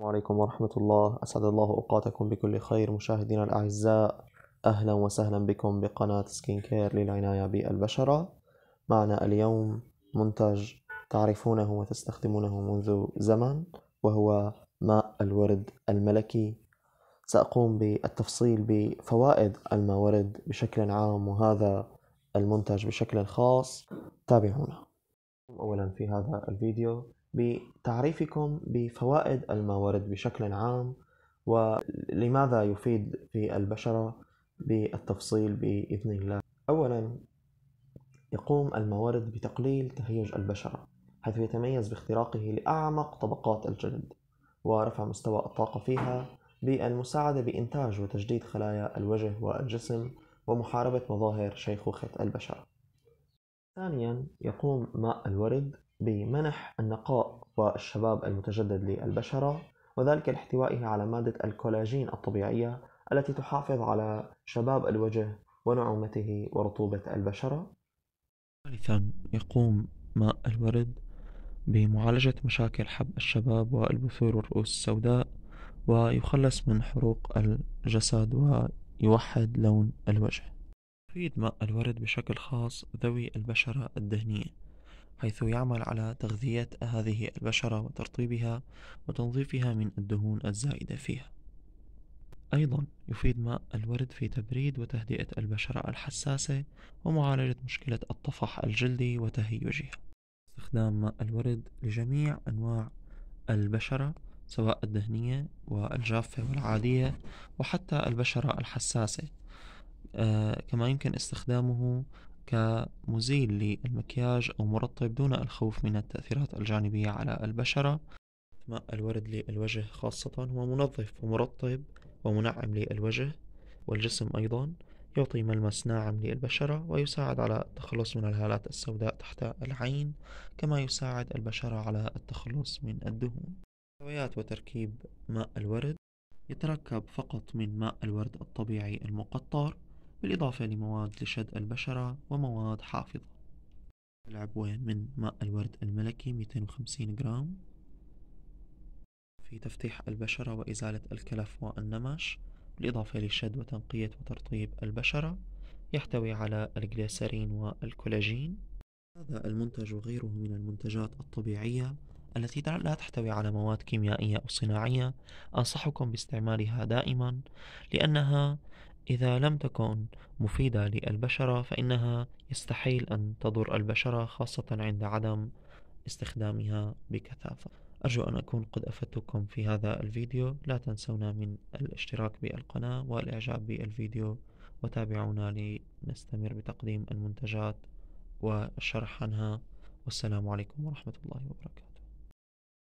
السلام عليكم ورحمة الله. أسعد الله أوقاتكم بكل خير مشاهدينا الأعزاء. أهلا وسهلا بكم بقناة سكين كير للعناية بالبشرة. معنا اليوم منتج تعرفونه وتستخدمونه منذ زمن، وهو ماء الورد الملكي. سأقوم بالتفصيل بفوائد الماء ورد بشكل عام وهذا المنتج بشكل خاص. تابعونا. أولا في هذا الفيديو بتعريفكم بفوائد الماء ورد بشكل عام ولماذا يفيد في البشرة بالتفصيل بإذن الله. أولا يقوم الماء ورد بتقليل تهيج البشرة، حيث يتميز باختراقه لأعمق طبقات الجلد ورفع مستوى الطاقة فيها بالمساعدة بإنتاج وتجديد خلايا الوجه والجسم ومحاربة مظاهر شيخوخة البشرة. ثانيا يقوم ماء الورد بمنح النقاء والشباب المتجدد للبشرة، وذلك لاحتوائه على مادة الكولاجين الطبيعية التي تحافظ على شباب الوجه ونعومته ورطوبة البشرة. ثالثا يقوم ماء الورد بمعالجة مشاكل حب الشباب والبثور والرؤوس السوداء، ويخلص من حروق الجسد ويوحد لون الوجه. يفيد ماء الورد بشكل خاص ذوي البشرة الدهنية، حيث يعمل على تغذية هذه البشرة وترطيبها وتنظيفها من الدهون الزائدة فيها. أيضا يفيد ماء الورد في تبريد وتهدئة البشرة الحساسة ومعالجة مشكلة الطفح الجلدي وتهيجها. استخدام ماء الورد لجميع أنواع البشرة، سواء الدهنية والجافة والعادية وحتى البشرة الحساسة. كما يمكن استخدامه كمزيل للمكياج أو مرطب دون الخوف من التأثيرات الجانبية على البشرة. ماء الورد للوجه خاصة هو منظف ومرطب ومنعم للوجه والجسم أيضا، يعطي ملمس ناعم للبشرة ويساعد على التخلص من الهالات السوداء تحت العين، كما يساعد البشرة على التخلص من الدهون. محتويات وتركيب ماء الورد: يتركب فقط من ماء الورد الطبيعي المقطر، بالإضافة لمواد لشد البشرة ومواد حافظة. العبوة من ماء الورد الملكي 250 جرام في تفتيح البشرة وإزالة الكلف والنمش، بالإضافة لشد وتنقية وترطيب البشرة. يحتوي على الجليسرين والكولاجين. هذا المنتج وغيره من المنتجات الطبيعية التي لا تحتوي على مواد كيميائية أو صناعية أنصحكم باستعمالها دائما، لأنها إذا لم تكن مفيدة للبشرة فإنها يستحيل أن تضر البشرة، خاصة عند عدم استخدامها بكثافة. أرجو أن أكون قد أفدتكم في هذا الفيديو. لا تنسونا من الاشتراك بالقناة والإعجاب بالفيديو، وتابعونا لنستمر بتقديم المنتجات والشرح عنها. والسلام عليكم ورحمة الله وبركاته.